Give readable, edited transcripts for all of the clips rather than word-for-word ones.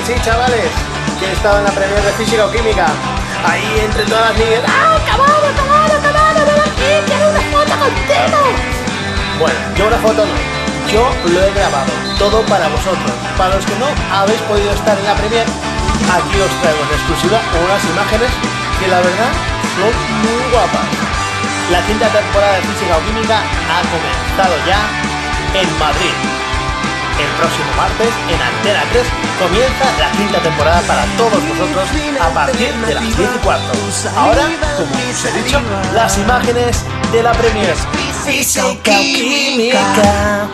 Que sí, chavales, que he estado en la premier de Física o Química. Ahí entre todas las niñas. ¡Ah, cabrón, ven aquí! ¡Quiero una foto contigo! Bueno, yo una foto no. Yo lo he grabado, todo para vosotros. Para los que no habéis podido estar en la premier, aquí os traigo en exclusiva unas imágenes que la verdad son muy guapas. La quinta temporada de Física o Química ha comenzado ya en Madrid. El próximo martes en Antena 3 comienza la quinta temporada para todos vosotros a partir de las 10:15. Ahora, como os he dicho, las imágenes de la premier Física o Química.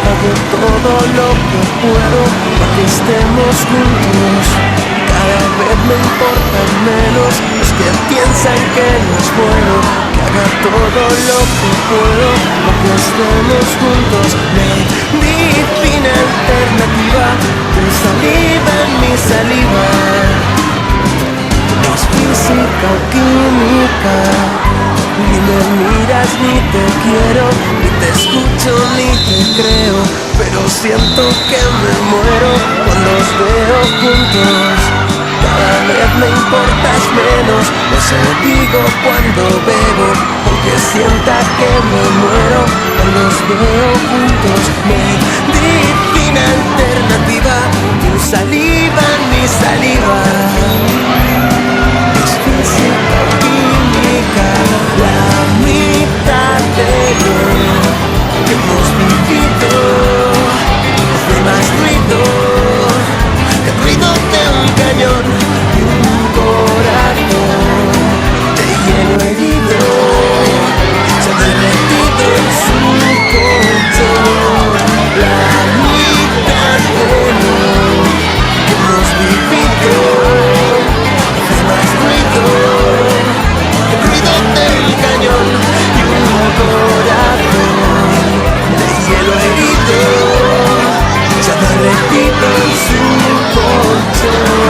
Hago todo lo que puedo para que estemos juntos. Cada vez me importan menos los que piensan que no es bueno. Que haga todo lo que puedo para que estemos juntos. Medicina alternativa, tu saliva en mi saliva. No es física o química. Ni me miras ni te quiero, ni te escucho ni te creo, pero siento que me muero cuando os veo juntos. Cada vez me importas menos, eso digo cuando bebo. que sienta que me muero cuando los veo juntos. Medicina alternativa, tu saliva, mi saliva. Es física o química, la mitad de lo que hemos vivido. Hace más ruido, el ruido de un cañón y un corazón de hielo herido. Se ha derretido en su colchón la mitad de lo que hemos vivido. Hace más ruido, el ruido del cañón y un corazón de hielo herido. Se ha derretido en su colchón.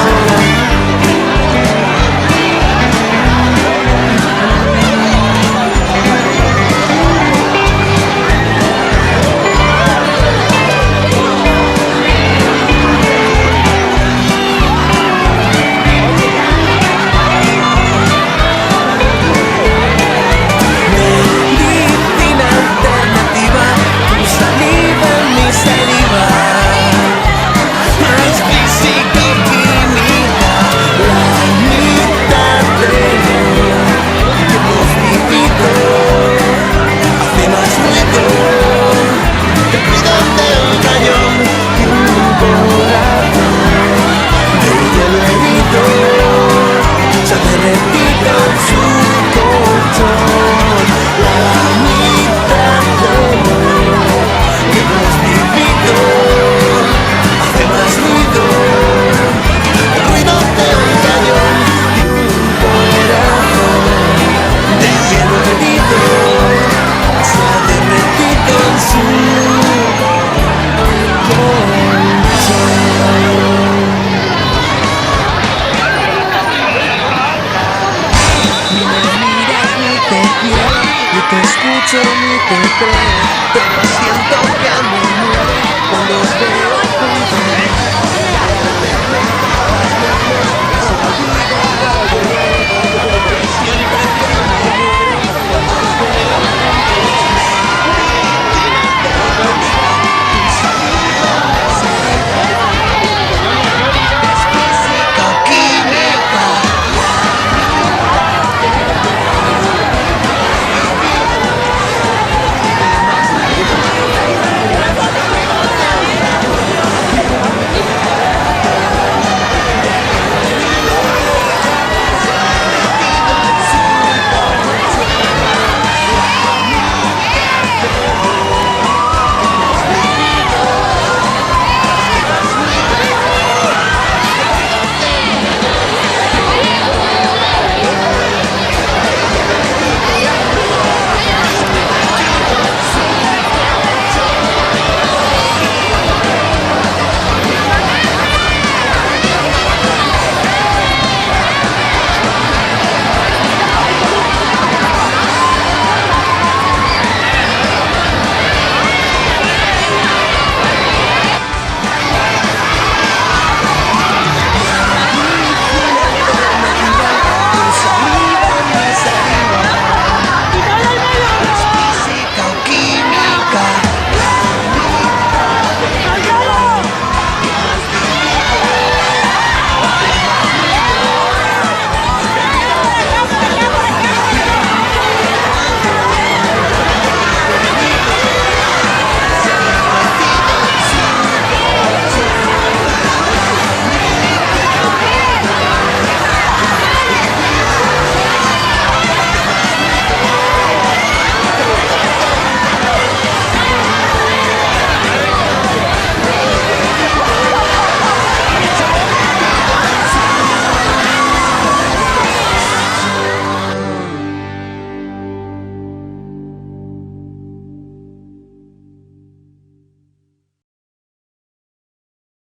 Medicina alternativa, tu saliva, mi saliva. Es física o química, la mitad de lo que hemos vivido. Hace más ruido, el ruido de un cañón y un corazón de hielo herido. Se ha derretido en su colchón la mitad de lo que hemos vivido. Hace más ruido, el ruido de un cañón y un corazón de hielo herido. Se ha derretido en su colchón. No me miras ni te quiero, ni te escucho ni te creo, pero siento que me muero cuando os veo juntos. Se olvida